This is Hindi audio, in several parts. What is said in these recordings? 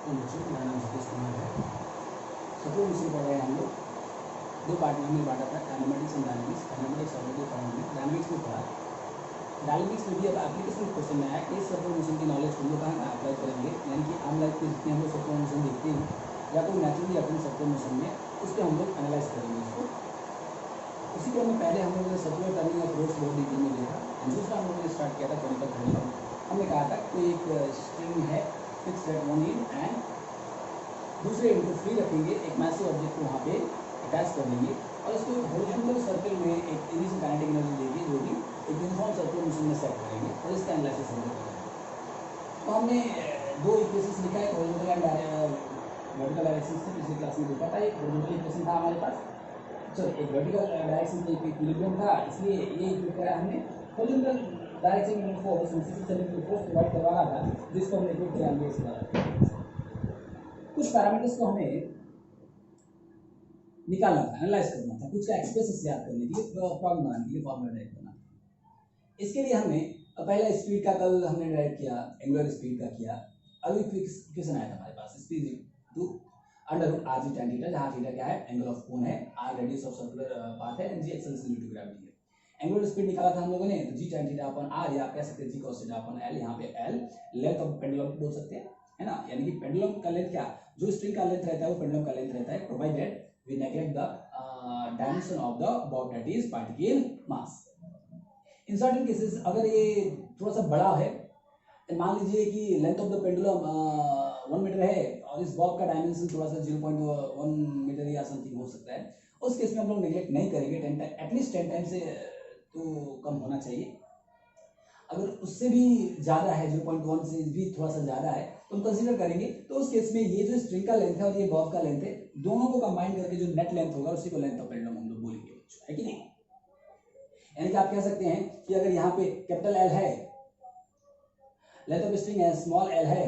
तो बच्चों मेरा नाम सतीश कुमार है। सर्कुलर मोशन पढ़ रहे हैं हम लोग। दो पार्ट में हमने बांटा था, kinematics and dynamics. Kinematics already पढ़ा हमने, डायनामिक्स में पढ़ा। डायनामिक्स में भी अब एप्लीकेशन क्वेश्चन में आया कि सर्कुलर मोशन की नॉलेज हम लोग कहाँ अप्लाई करेंगे, यानी कि आम लाइफ में जितने हम लोग सर्कुलर मोशन देखते हैं या कोई नेचुरली अपन सर्कुलर मोशन में, उस पर हम लोग एनालाइज करेंगे उसको। उसी क्रम में पहले हम लोगों ने सर्कुलर टर्निंग ऑफ रोड्स बहुत डिटेल में देखा। दूसरा हम लोगों ने स्टार्ट किया था केमिकल टर्निंग। हमने कहा था कोई एक स्ट्रिंग है fix eight one and and दूसरे एंड को फ्री रखेंगे, एक मैसिव ऑब्जेक्ट को वहाँ पे अटैच कर देंगे और उसको हॉरिजॉन्टल सर्कल में एक इनिशियल काइनेटिक एनर्जी देंगे, जो भी एक यूनिफॉर्म सर्कुलर मोशन में सेट करेंगे और इसका एनालिसिस हम लोग करेंगे। तो हमने दो इक्वेशंस लिखा है, हॉरिजॉन्टल एंड वर्टिकल डायरेक्शन से पिछली क्लास में देखा था। एक हॉरिजॉन्टल इक्वेशन था हमारे पास, सॉरी एक वर्टिकल डायरेक्शन का इक्विलिब्रियम था, इसलिए ये इक्वेट करा हमने। हॉरिजॉन्टल डायरेक्शन में फोर्स प्रोवाइड करवा रहा था, जिसको हमने इक्वेट किया हमने इस बार। कुछ पैरामीटर्स को हमें निकालना था, एनालाइज करना था, कुछ का एक्सप्रेशंस याद करने के लिए, प्रॉब्लम बनाने के लिए, फॉर्मूला ड्राइव करना था। इसके लिए हमने पहला स्पीड का कल हमने ड्राइव किया, एंगुलर स्पीड का किया। अभी इक्वेशन आया था हमारे पास, speed to under root R G tan theta, जहाँ थीटा क्या है, एंगल ऑफ कोन है, R radius of circular path है, and G acceleration due to gravity है। एंगुलर स्पीड निकाला था हम लोगों ने, तो G tan theta upon R, या आप कह सकते हैं G cos theta upon L. यहाँ पे एल लेंथ ऑफ पेंडुलम बोल सकते हैं, है ना, यानी कि पेंडुलम का लेंथ क्या, जो स्ट्रिंग का लेंथ रहता है वो पेंडुलम का लेंथ रहता है, provided we neglect the dimension of the bob, that is particle mass. In certain cases अगर ये थोड़ा सा बड़ा है, मान लीजिए कि length of the pendulum 1 metre है और इस बॉब का डायमेंशन थोड़ा सा 0.1 मीटर या समथिंग हो सकता है, उस केस में हम लोग नेग्लेक्ट नहीं करेंगे, एटलीस्ट 10 टाइम से तो कम होना चाहिए। अगर उससे भी ज़्यादा है, 0.1 से भी थोड़ा सा ज़्यादा है, तो हम कंसीडर करेंगे। तो उस केस में ये जो स्ट्रिंग का लेंथ है और ये बॉब का लेंथ है, दोनों को कंबाइन करके जो नेट लेंथ होगा उसी को लेंथ ऑफ पेंडुलम हम लोग बोलेंगे बच्चों, है कि नहीं। यानी कि आप कह सकते हैं कि अगर यहाँ पे कैपिटल एल है, लेंथ ऑफ स्ट्रिंग है, स्मॉल एल है,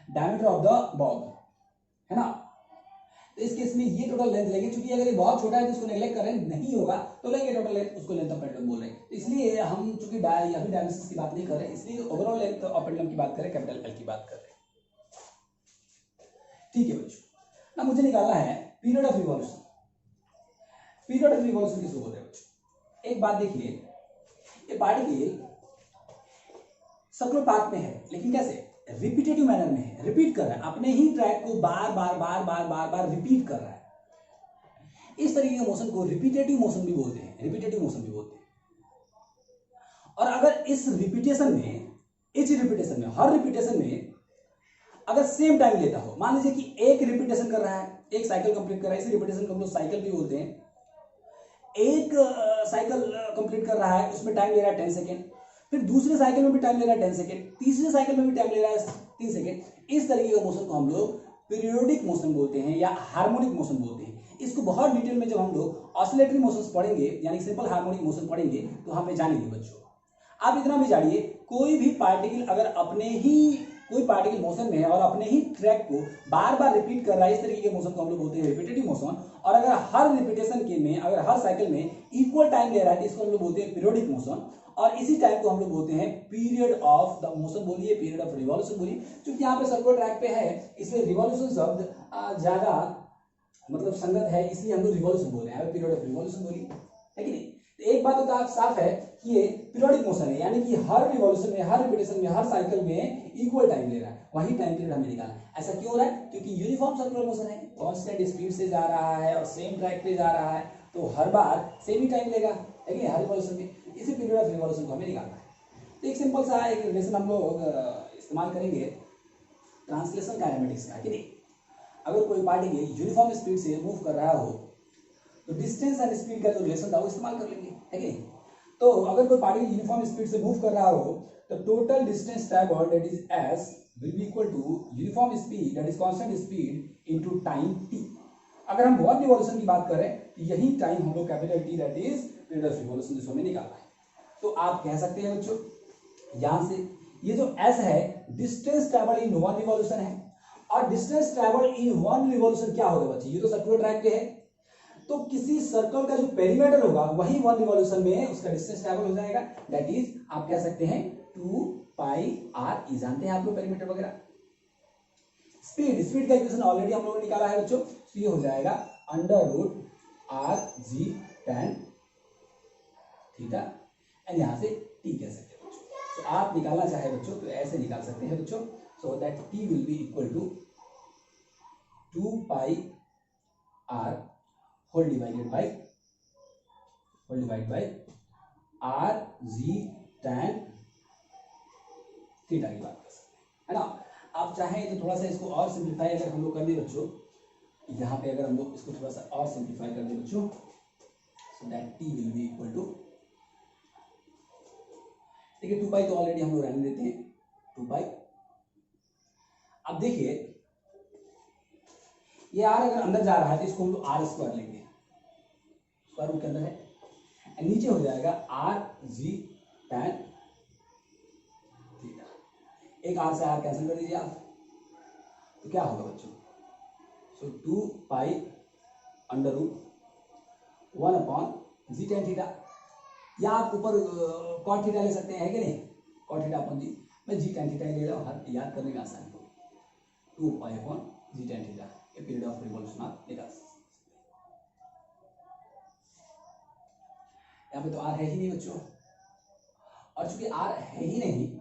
डायमीटर ऑफ द बॉब, है ना, तो इस केस में ये टोटल लेंथ लेंगे। क्योंकि अगर ये बहुत छोटा है तो इसको नेग्लेक्ट करें नहीं होगा, तो लेंगे टोटल लेंथ, उसको लेंथ ऑफ पेंडुलम बोल रहे हैं। तो इसलिए हम चूंकि अभी डायमेंशंस की बात नहीं कर रहे, इसलिए ओवरऑल लेंथ ऑफ पेंडुलम की बात करें, कैपिटल एल की बात कर रहे हैं। ठीक है बच्चों, ना मुझे निकालना है period of revolution. Period of revolution किसको बोलते हैं बच्चों। एक बात देखिए, ये पार्टिकल सर्कुलर पाथ में है, लेकिन कैसे, रिपीटेटिव मैनर में है, रिपीट कर रहा है, अपने ही ट्रैक को बार बार बार बार बार बार रिपीट कर रहा है। इस तरीके के मोशन को रिपीटेटिव मोशन भी बोलते हैं, रिपीटेटिव मोशन भी बोलते हैं। और अगर इस रिपीटेशन में, हर रिपीटेशन में अगर सेम टाइम लेता हो, मान लीजिए कि एक रिपीटेशन कर रहा है, एक साइकिल कंप्लीट कर रहा है, इस रिपीटेशन को हम लोग साइकिल भी बोलते हैं। एक साइकिल कंप्लीट कर रहा है, उसमें टाइम ले रहा है 10 सेकेंड, फिर दूसरे साइकिल में भी टाइम ले रहा है 10 सेकेंड, तीसरे साइकिल में भी टाइम ले रहा है 3 सेकेंड। इस तरीके का मोशन को हम लोग पीरियोडिक मोशन बोलते हैं या हार्मोनिक मोशन बोलते हैं। इसको बहुत डिटेल में जब हम लोग ऑसिलेटरी मोशंस पढ़ेंगे, यानी सिंपल हार्मोनिक मोशन पढ़ेंगे, तो वहां पे जानेंगे बच्चों। आप इतना भी जानिए, कोई भी पार्टिकल अगर अपने ही कोई पार्टिकल मोशन में है और अपने ही ट्रैक को बार बार रिपीट कर रहा है, इस तरीके के मोशन को हम लोग बोलते हैं रिपीटेटिव मोशन। और अगर हर रिपीटेशन के में, अगर हर साइकिल में इक्वल टाइम ले रहा है, तो इसको हम लोग बोलते हैं पीरियोडिक मोशन। और इसी टाइम को हम लोग बोलते हैं पीरियड ऑफ द मोशन बोलिए, पीरियड ऑफ रिवॉल्यूशन बोलिए। क्योंकि यहाँ पे सर्कुलर ट्रैक पे है, इसलिए रिवॉल्यूशन शब्द ज्यादा मतलब संगत है, इसलिए हम लोग रिवॉल्यूशन बोल रहे हैं, पीरियड ऑफ रिवॉल्यूशन बोलिए, है कि नहीं। तो एक बात तो आप साफ है कि ये पीरियोडिक मोशन है, यानी कि हर रिवॉल्यूशन में, हर रिपीटेशन में, हर साइकिल में इक्वल टाइम ले रहा है, वही टाइम पीरियड हमें निकालना है। ऐसा क्यों हो रहा है, क्योंकि यूनिफॉर्म सर्कुलर मोशन है, कांस्टेंट स्पीड से जा रहा है और सेम ट्रैक पे जा रहा है, तो हर बार सेम ही टाइम लेगा, है कि नहीं, हर रिवॉल्यूशन में। इसी पीरियड ऑफ रिवॉल्यूशन को हमें निकालना है। तो एक सिंपल सा एक रिलेशन हम लोग इस्तेमाल करेंगे ट्रांसलेशन काइनेमेटिक्स का, कि नहीं। अगर कोई पार्टिकल यूनिफॉर्म स्पीड से मूव कर रहा हो, तो डिस्टेंस एंड स्पीड का जो रिलेशन था वो इस्तेमाल कर लेंगे, है कि नहीं। तो अगर कोई पार्टिकल यूनिफॉर्म स्पीड से मूव कर रहा हो, तो total distance traversed that is s will be equal to uniform speed that is constant speed into time t। अगर हम वन रिवॉल्यूशन की बात करें, तो यही टाइम हम लोग capital T that is period of revolution जिसको हमें निकालना है। तो आप कह सकते हैं बच्चों, यहां से ये जो s है, distance travel in one revolution है, और distance travel in one revolution क्या होगा बच्चे, ये तो सर्कुलर ट्रैक पे है, तो किसी सर्कल का जो पेरीमीटर होगा वही वन रिवॉल्यूशन में उसका डिस्टेंस ट्रैवल हो जाएगा, दैट इज आप कह सकते हैं 2 पाई आर, ये जानते हैं आप लोग पेरीमीटर वगैरह। स्पीड का इक्वेशन ऑलरेडी हम लोगों ने निकाला है बच्चों, तो ये हो जाएगा under root R G tan theta, and यहां से टी कह सकते हैं बच्चों। तो आप निकालना चाहे बच्चों तो ऐसे निकाल सकते हैं बच्चों, so that T will be equal to 2 pi r whole divided by r ji tan theta की बात कर सकते हैं, है ना। आप चाहें तो थोड़ा सा इसको और सिंप्लीफाई अगर हम लोग कर दें बच्चों, यहाँ पे अगर हम लोग इसको थोड़ा सा और सिंप्लीफाई कर दें बच्चों, so that T will be equal to, देखिए 2 पाई तो ऑलरेडी हम लोग रहने देते हैं, 2 पाई। अब देखिए ये आर अगर अंदर जा रहा है तो इसको हम लोग आर स्क्वायर लेंगे, स्क्वायर रूट के अंदर है, नीचे हो जाएगा आर जी tan थीटा। एक आर से आर कैंसिल कर दीजिए आप, तो क्या होगा बच्चों, सो 2 pi under root 1 upon g tan theta, या आप ऊपर कॉट थीटा ले सकते हैं, है कि नहीं, कॉट थीटा अपॉन जी, मैं जी tan थीटा ले रहा हूँ, हर याद करने में आसानी होगी। 2 pi upon g tan theta, ये पीरियड ऑफ रिवॉल्यूशन आप निकाल सकते हैं। यहाँ पे तो आर है ही नहीं बच्चों, और चूंकि आर है ही नहीं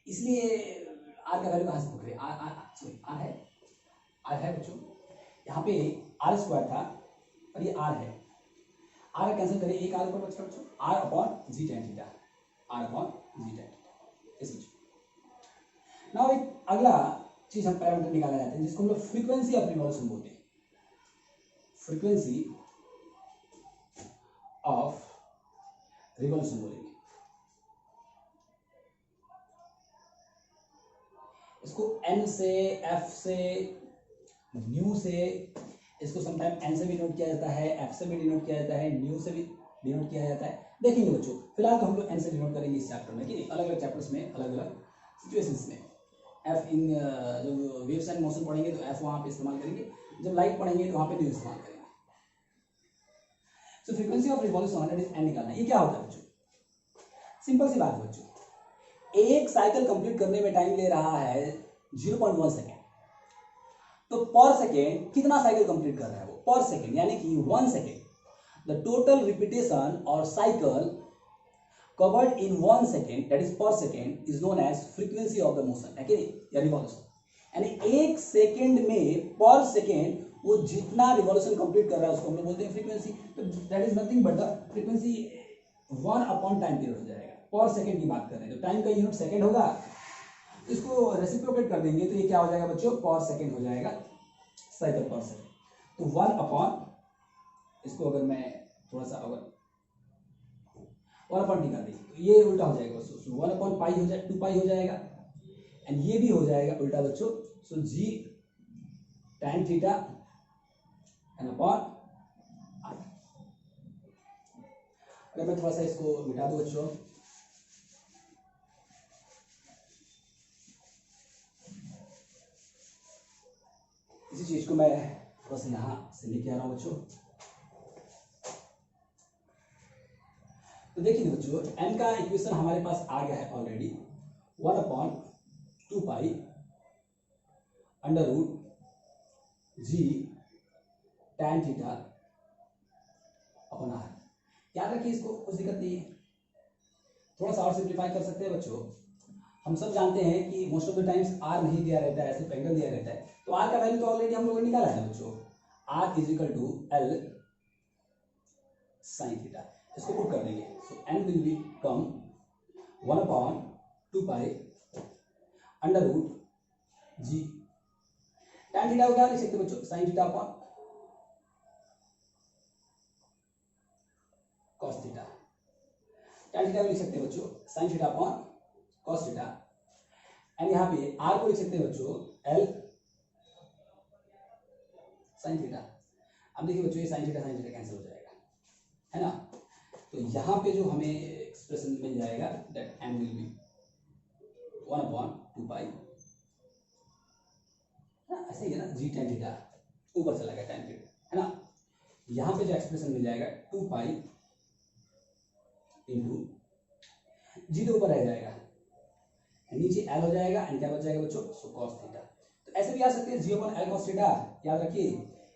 इसलिए आर का वैल्यू कहाँ से पकड़े, आर है बच्चों, यहाँ पे आर स्क्वायर था और ये आर है, आर कैंसिल करें, एक आर ऊपर बचता बच्चों, r upon g tan theta, r upon g tan theta, इस बच्चों। नाउ एक अगला चीज हम पैरामीटर निकाला जाते हैं जिसको हम लोग फ्रीक्वेंसी ऑफ रिवॉल्यूशन बोलते हैं, फ्रीक्वेंसी ऑफ रिवॉल्यूशन बोलेंगे इसको, एन से, एफ से, न्यू से, इसको समटाइम एन से भी डिनोट किया जाता है, एफ से भी डिनोट किया जाता है, न्यू से भी डिनोट किया जाता है, देखेंगे बच्चों। फिलहाल तो हम लोग एन से डिनोट करेंगे इस चैप्टर में, कि अलग अलग चैप्टर्स में अलग अलग सिचुएशंस में। एफ इन जब वेव्स एंड मोशन पढ़ेंगे तो एफ वहाँ पे इस्तेमाल करेंगे, जब लाइट पढ़ेंगे तो वहाँ पे न्यू इस्तेमाल करेंगे। So frequency of revolution that is N निकालना, ये क्या होता है बच्चों, सिंपल सी बात है बच्चों, एक साइकिल कंप्लीट करने में टाइम ले रहा है 0.1 सेकेंड, तो पर सेकेंड कितना साइकिल कंप्लीट कर रहा है वो, पर सेकेंड, यानी कि 1 सेकेंड, द टोटल रिपीटेशन और cycle covered in 1 second, that is per second, is known as frequency of the motion, है कि नहीं, या रिवॉल्यूशन। यानी 1 सेकेंड में पर सेकेंड वो जितना रिवॉल्यूशन कंप्लीट कर रहा है उसको हम लोग बोलते हैं फ्रीक्वेंसी। तो that is nothing but the frequency 1 upon time period हो जाएगा, पर सेकेंड की बात कर रहे हैं तो टाइम का यूनिट सेकेंड होगा, इसको रेसिप्रोकेट कर देंगे तो ये क्या हो जाएगा बच्चों, पर सेकेंड हो जाएगा, साइकिल पर सेकेंड। तो 1 अपॉन, इसको अगर मैं थोड़ा सा अगर 1 अपॉन टी कर दी तो ये उल्टा हो जाएगा बच्चों, सो 1 अपॉन पाई हो जाएगा, 2 पाई हो जाएगा, एंड ये भी हो जाएगा उल्टा बच्चों, so g tan theta and upon r. अगर मैं थोड़ा सा इसको मिटा दूं बच्चों, इसी चीज को मैं थोड़ा सा यहां से लेके आ रहा हूं बच्चों। तो देखिए बच्चों, n का इक्वेशन हमारे पास आ गया है already, 1 upon 2 pi under root जी tan थीटा अपॉन आर। याद रखिए इसको, कुछ दिक्कत नहीं है, थोड़ा सा और सिंप्लीफाई कर सकते हैं बच्चों। हम सब जानते हैं कि most of the times r नहीं दिया रहता है, सिर्फ एंगल दिया रहता है, तो आर का वैल्यू तो ऑलरेडी हम लोगों ने निकाला है बच्चों, R is equal to L sine theta, इसको पुट कर देंगे, so N will become 1 upon 2 pi under root ji tan theta को क्या लिख सकते हैं बच्चों, sine theta upon cos theta, tan theta को लिख सकते हैं बच्चों sine theta upon cos theta, and यहाँ पे आर को लिख सकते हैं बच्चों एल साइन थीटा। अब देखिए बच्चों, ये साइन थीटा कैंसिल हो जाएगा, है ना, तो यहाँ पे जो हमें एक्सप्रेशन मिल जाएगा that n will be 1 upon 2 pi, ऐसे ही है ना, जी tan थीटा ऊपर चला गया tan थीटा, है ना, यहाँ पे जो एक्सप्रेशन मिल जाएगा 2 पाई इंटू जी तो ऊपर रह जाएगा नीचे एल हो जाएगा एंड क्या बच जाएगा बच्चों, सो कॉस थीटा। तो ऐसे भी आ सकते हैं जी अपन एल कॉस थीटा याद रखिए,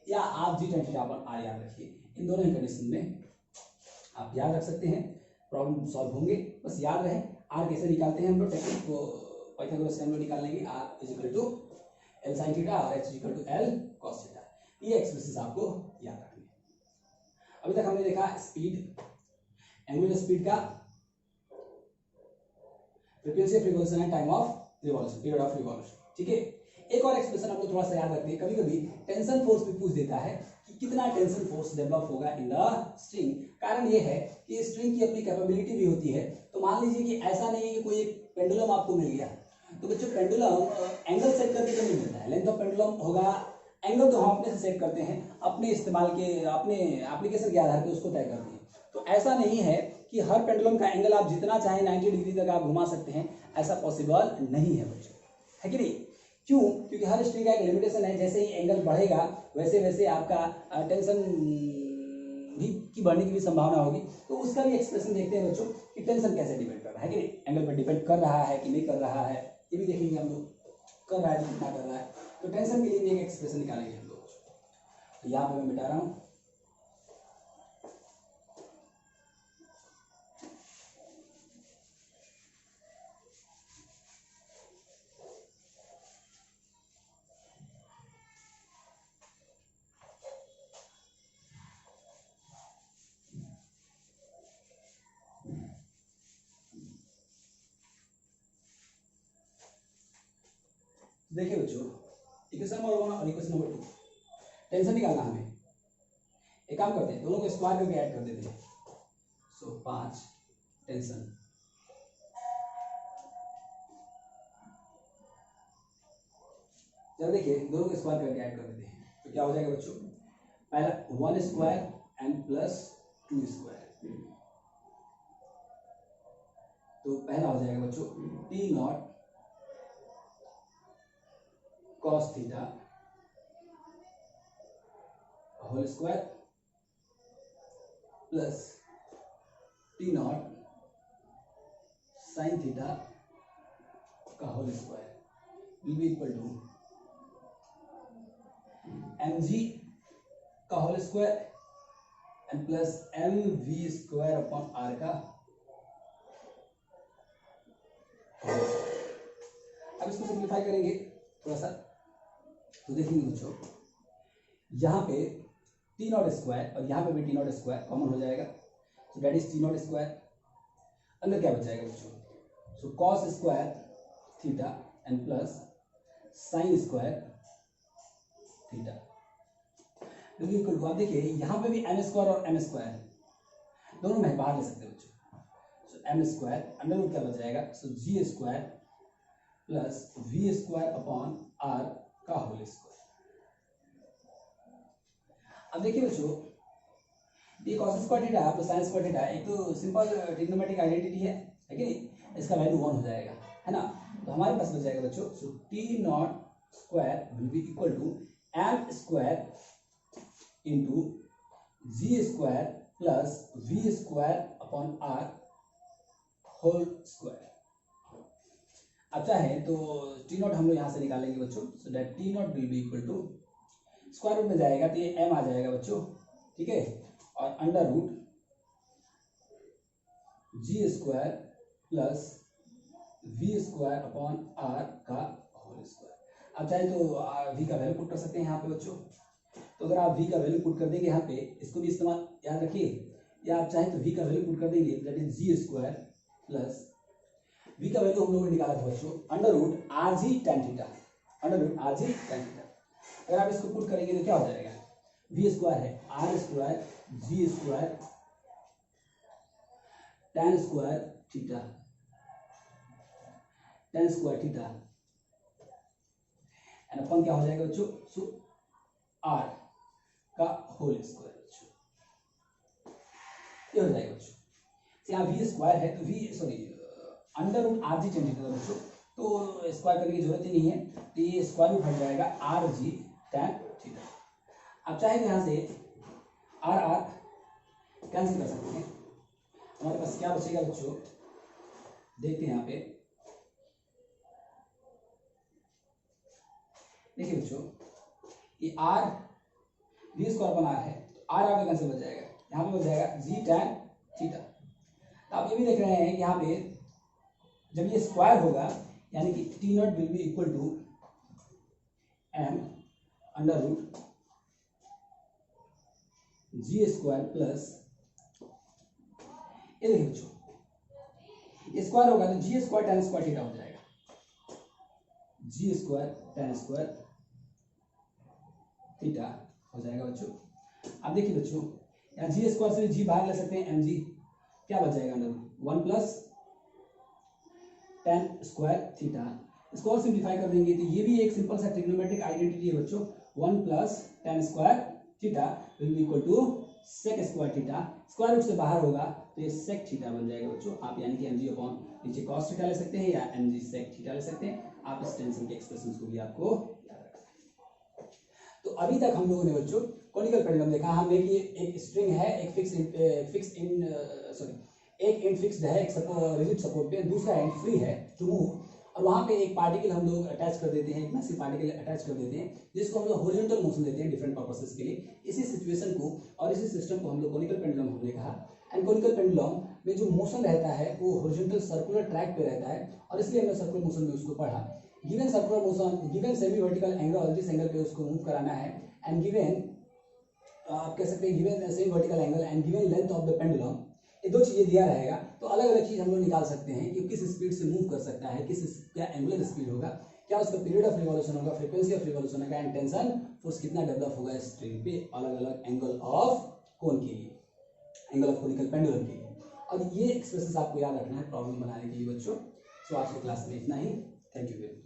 या आप जी टेन थीटा अपन आर याद रखिए। इन दोनों ही कंडीशन में आप याद रख सकते हैं, प्रॉब्लम सॉल्व होंगे। बस याद रहे आर कैसे निकालते हैं हम लोग, टेक्निक को पाइथागोरस से हम लोग निकाल लेंगे। R is equal to L sine theta और H is equal to L cos theta. ये एक्सप्रेशन आपको याद रखनी है। अभी तक हमने देखा स्पीड, एंगुलर स्पीड का, frequency of revolution and time of revolution, period of revolution, ठीक है। एक और एक्सप्रेशन आप लोग थोड़ा सा याद रखते हैं, कभी कभी टेंशन फोर्स भी पूछ देता है कि कितना टेंशन फोर्स डेवलप होगा इन द स्ट्रिंग। कारण ये है कि स्ट्रिंग की अपनी कैपेबिलिटी भी होती है। तो मान लीजिए कि ऐसा नहीं है कि कोई पेंडुलम आपको मिल गया, तो बच्चों पेंडुलम एंगल सेट करके तो नहीं मिलता है, लेंथ ऑफ पेंडुलम होगा, एंगल तो हम अपने से सेट करते हैं, अपने इस्तेमाल के अपने एप्लीकेशन के आधार पर उसको तय करते हैं। तो ऐसा नहीं है कि हर पेंडुलम का एंगल आप जितना चाहें 90 डिग्री तक आप घुमा सकते हैं, ऐसा पॉसिबल नहीं है बच्चों, है कि नहीं। क्यों? क्योंकि हर स्ट्रिंग का एक लिमिटेशन है, जैसे ही एंगल बढ़ेगा वैसे वैसे आपका टेंशन भी की बढ़ने की भी संभावना होगी। तो उसका भी एक्सप्रेशन देखते हैं बच्चों कि टेंशन कैसे डिपेंड कर रहा है कि नहीं, एंगल पर डिपेंड कर रहा है कि नहीं कर रहा है, ये भी देखेंगे हम लोग, कर रहा है तो कितना कर रहा है। तो टेंशन के लिए भी एक एक्सप्रेशन निकालेंगे हम लोग। तो यहाँ पे मैं मिटा रहा हूँ, देखिए बच्चों इक्वेशन नंबर 1 और इक्वेशन नंबर 2 टेंशन निकालना हमें। एक काम करते हैं, दोनों को स्क्वायर करके ऐड कर देते हैं। सो 5 टेंशन, जब देखिए दोनों को स्क्वायर करके ऐड कर देते हैं तो क्या हो जाएगा बच्चों, पहला 1 स्क्वायर एंड प्लस 2 स्क्वायर। तो पहला हो जाएगा बच्चों T not cos theta whole square plus T not sine theta का whole square will be equal to M G का whole square and plus M V square upon are का। अब इसको सिंप्लीफाई करेंगे थोड़ा सा, तो देखेंगे बच्चों यहाँ पे टी नॉट स्क्वायर और यहाँ पे भी टी नॉट स्क्वायर कॉमन हो जाएगा, so that is t not square. अंदर क्या बच जाएगा बच्चों, so cos square theta and plus sine square theta. आप देखिए यहाँ पे भी एम स्क्वायर और एम स्क्वायर दोनों में बाहर ले सकते हैं बच्चों। So m square under root क्या बच जाएगा, so g square plus v square upon are का होल स्क्वायर। अब देखिए बच्चों ये cos square theta plus sin square theta एक तो सिंपल ट्रिग्नोमेट्रिक आइडेंटिटी है कि नहीं, इसका वैल्यू 1 हो जाएगा, है ना। तो हमारे पास बच जाएगा बच्चों, so t not square will be equal to m square into g square plus v square upon r whole square. अब चाहे तो टी नॉट हम लोग यहाँ से निकालेंगे बच्चों, so that T naught will be equal to square root में जाएगा तो ये एम आ जाएगा बच्चों, ठीक है, और under root g square plus v square upon are का होल स्क्वायर। आप चाहे तो वी का वैल्यू पुट कर सकते हैं यहाँ पे बच्चों। तो अगर आप वी का वैल्यू पुट कर देंगे यहाँ पे, इसको भी इस्तेमाल याद रखिए, या आप चाहे तो वी का वैल्यू पुट कर देंगे, that is g square plus v का वैल्यू हम लोगों ने निकाला था बच्चों under root are g tan theta, under root are g tan theta. अगर आप इसको पुट करेंगे तो क्या हो जाएगा, वी स्क्वायर है r square g square tan square theta, tan square theta and अपन क्या हो जाएगा बच्चों, सो आर का होल स्क्वायर बच्चों, ये हो जाएगा बच्चों। यहाँ वी स्क्वायर है तो v sorry under root are g tan theta बच्चों, तो स्क्वायर करने की जरूरत ही नहीं है, तो ये स्क्वायर रूट हट जाएगा आर जी टेन थीटा। आप चाहे तो यहाँ से आर आर कैंसिल कर सकते हैं, हमारे पास क्या बचेगा बच्चों, देखते हैं यहाँ पे देखिए बच्चों, ये आर वी स्क्वायर बना है, तो आर आपका कैंसिल बच जाएगा, यहाँ पे बच जाएगा जी टैन थीटा। तो आप ये भी देख रहे हैं यहाँ पे जब ये स्क्वायर होगा यानी कि T naught will be equal to m under root g square plus, ये देखिए बच्चों, ये स्क्वायर होगा तो g square tan square theta हो जाएगा, g square tan square theta हो जाएगा बच्चों। अब देखिए बच्चों, यहाँ जी स्क्वायर से जी बाहर ले सकते हैं, एम जी क्या बच जाएगा under root one plus tan square theta. इसको और सिंप्लीफाई कर देंगे तो ये भी एक सिंपल सा ट्रिग्नोमेट्रिक आइडेंटिटी है बच्चों, one plus tan square theta will be equal to sec square theta. Square root से बाहर होगा तो ये सेक थीटा बन जाएगा बच्चों। आप यानी कि mg अपॉन नीचे कॉस थीटा ले सकते हैं या mg सेक थीटा ले सकते हैं। आप इस टेंशन के एक्सप्रेशन को भी आपको याद रखना है। तो अभी तक हम लोगों ने बच्चों कॉनिकल पेंडुलम देखा, हमने कि एक स्ट्रिंग है, एक एक एंड फिक्स्ड है, एक रिजिड सपोर्ट पे, दूसरा एंड फ्री है टू मूव, और वहाँ पे एक पार्टिकल हम लोग अटैच कर देते हैं, एक मैसिव पार्टिकल अटैच कर देते हैं जिसको हम लोग हॉरिजॉन्टल मोशन देते हैं डिफरेंट पर्पसेस के लिए। इसी सिचुएशन को और इसी सिस्टम को हम लोग कॉनिकल पेंडुलम हमने कहा। एंड कॉनिकल पेंडुलम में जो मोशन रहता है वो हॉरिजॉन्टल सर्कुलर ट्रैक पे रहता है, और इसलिए हमने सर्कुलर मोशन में उसको पढ़ा। Given circular motion, given semi vertical angle, जिस एंगल पे उसको मूव कराना है, एंड गिवन आप कह सकते हैं given semi vertical angle and given length of the pendulum, ये दो चीजें दिया रहेगा तो अलग अलग चीज हम लोग निकाल सकते हैं कि किस स्पीड से मूव कर सकता है, क्या एंगुलर स्पीड होगा, क्या उसका पीरियड ऑफ रिवॉल्यूशन होगा, फ्रीक्वेंसी ऑफ रिवॉल्यूशन होगा, एंड टेंशन फोर्स कितना डेवलप होगा स्ट्रिंग पे अलग अलग एंगल ऑफ कोन के लिए, एंगल ऑफ कॉनिकल पेंडुलम के लिए। और ये एक्सप्रेशन आपको याद रखना है प्रॉब्लम बनाने के लिए बच्चों। सो आज की क्लास में इतना ही। Thank you very much.